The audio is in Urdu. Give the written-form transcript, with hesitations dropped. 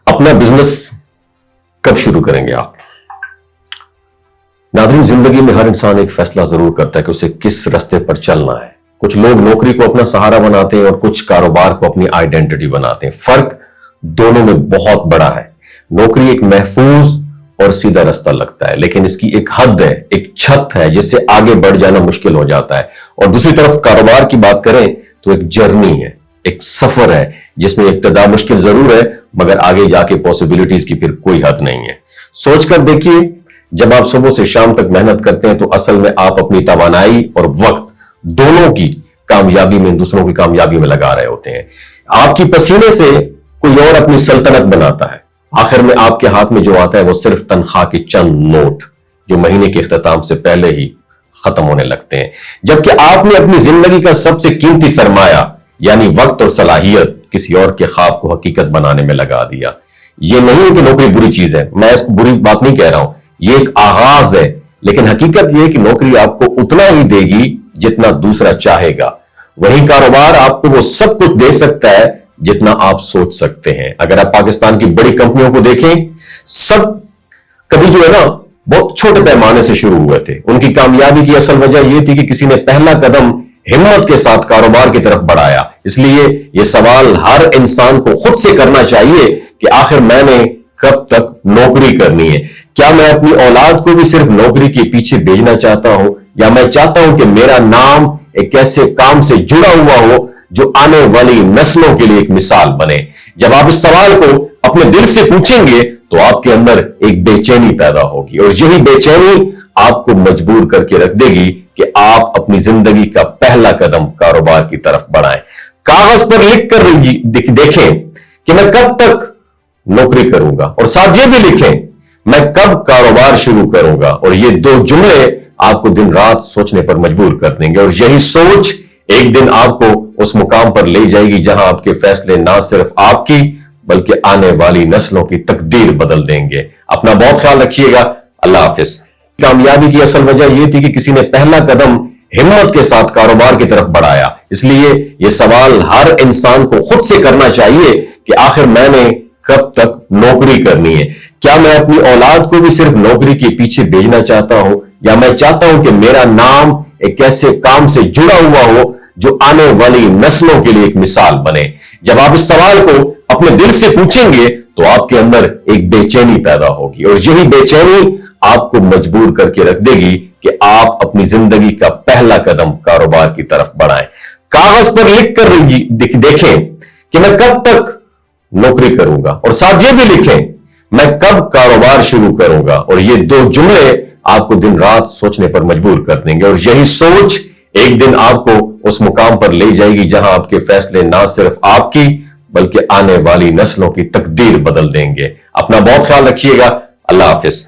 اپنا بزنس کب شروع کریں گے آپ؟ ناظرین، زندگی میں ہر انسان ایک فیصلہ ضرور کرتا ہے کہ اسے کس رستے پر چلنا ہے۔ کچھ لوگ نوکری کو اپنا سہارا بناتے ہیں اور کچھ کاروبار کو اپنی آئیڈینٹی بناتے ہیں۔ فرق دونوں میں بہت بڑا ہے۔ نوکری ایک محفوظ اور سیدھا رستہ لگتا ہے، لیکن اس کی ایک حد ہے، ایک چھت ہے جس سے آگے بڑھ جانا مشکل ہو جاتا ہے۔ اور دوسری طرف کاروبار کی بات کریں تو ایک جرنی ہے، ایک سفر ہے جس میں ابتدا مشکل ضرور ہے، مگر آگے جا کے پاسبلٹیز کی پھر کوئی حد نہیں ہے۔ سوچ کر دیکھیے، جب آپ صبح سے شام تک محنت کرتے ہیں تو اصل میں آپ اپنی توانائی اور وقت دونوں کی کامیابی میں، دوسروں کی کامیابی میں لگا رہے ہوتے ہیں۔ آپ کی پسینے سے کوئی اور اپنی سلطنت بناتا ہے، آخر میں آپ کے ہاتھ میں جو آتا ہے وہ صرف تنخواہ کے چند نوٹ جو مہینے کے اختتام سے پہلے ہی ختم ہونے لگتے ہیں، جبکہ آپ نے اپنی زندگی کا سب سے قیمتی سرمایہ یعنی وقت اور صلاحیت کسی اور کے خواب کو حقیقت بنانے میں لگا دیا۔ یہ نہیں کہ نوکری بری چیز ہے، میں اس کو بری بات نہیں کہہ رہا ہوں، یہ ایک آغاز ہے، لیکن حقیقت یہ ہے کہ نوکری آپ کو اتنا ہی دے گی جتنا دوسرا چاہے گا۔ وہی کاروبار آپ کو وہ سب کچھ دے سکتا ہے جتنا آپ سوچ سکتے ہیں۔ اگر آپ پاکستان کی بڑی کمپنیوں کو دیکھیں، سب کبھی جو ہے نا بہت چھوٹے پیمانے سے شروع ہوئے تھے۔ ان کی کامیابی کی اصل وجہ یہ تھی کہ کسی نے پہلا قدم ہمت کے ساتھ کاروبار کی طرف بڑھایا۔ اس لیے یہ سوال ہر انسان کو خود سے کرنا چاہیے کہ آخر میں نے کب تک نوکری کرنی ہے؟ کیا میں اپنی اولاد کو بھی صرف نوکری کے پیچھے بھیجنا چاہتا ہوں، یا میں چاہتا ہوں کہ میرا نام ایک ایسے کام سے جڑا ہوا ہو جو آنے والی نسلوں کے لیے ایک مثال بنے؟ جب آپ اس سوال کو اپنے دل سے پوچھیں گے تو آپ کے اندر ایک بے چینی پیدا ہوگی، اور یہی بے چینی آپ کو مجبور کر کے رکھ دے گی کہ آپ اپنی زندگی کا پہلا قدم کاروبار کی طرف بڑھائیں۔ کاغذ پر لکھ کر دیکھیں کہ میں کب تک نوکری کروں گا، اور ساتھ یہ بھی لکھیں میں کب کاروبار شروع کروں گا، اور یہ دو جملے آپ کو دن رات سوچنے پر مجبور کر دیں گے، اور یہی سوچ ایک دن آپ کو اس مقام پر لے جائے گی جہاں آپ کے فیصلے نہ صرف آپ کی بلکہ آنے والی نسلوں کی تقدیر بدل دیں گے۔ اپنا بہت خیال رکھیے گا، اللہ حافظ۔ کامیابی کی اصل وجہ یہ تھی کہ کسی نے پہلا قدم ہمت کے ساتھ کاروبار کی طرف بڑھایا۔ اس لیے یہ سوال ہر انسان کو خود سے کرنا چاہیے کہ آخر میں نے کب تک نوکری کرنی ہے؟ کیا میں اپنی اولاد کو بھی صرف نوکری کے پیچھے بھیجنا چاہتا ہوں، یا میں چاہتا ہوں کہ میرا نام ایک ایسے کام سے جڑا ہوا ہو جو آنے والی نسلوں کے لیے ایک مثال بنے؟ جب آپ اس سوال کو اپنے دل سے پوچھیں گے تو آپ کے اندر ایک بے چینی پیدا ہوگی، اور یہی بے چینی آپ کو مجبور کر کے رکھ دے گی کہ آپ اپنی زندگی کا پہلا قدم کاروبار کی طرف بڑھائیں۔ کاغذ پر لکھ کر دیکھیں کہ میں کب تک نوکری کروں گا، اور ساتھ یہ بھی لکھیں میں کب کاروبار شروع کروں گا، اور یہ دو جملے آپ کو دن رات سوچنے پر مجبور کر دیں گے، اور یہی سوچ ایک دن آپ کو اس مقام پر لے جائے گی جہاں آپ کے فیصلے نہ صرف آپ کی بلکہ آنے والی نسلوں کی تقدیر بدل دیں گے۔ اپنا بہت خیال رکھیے گا، اللہ حافظ۔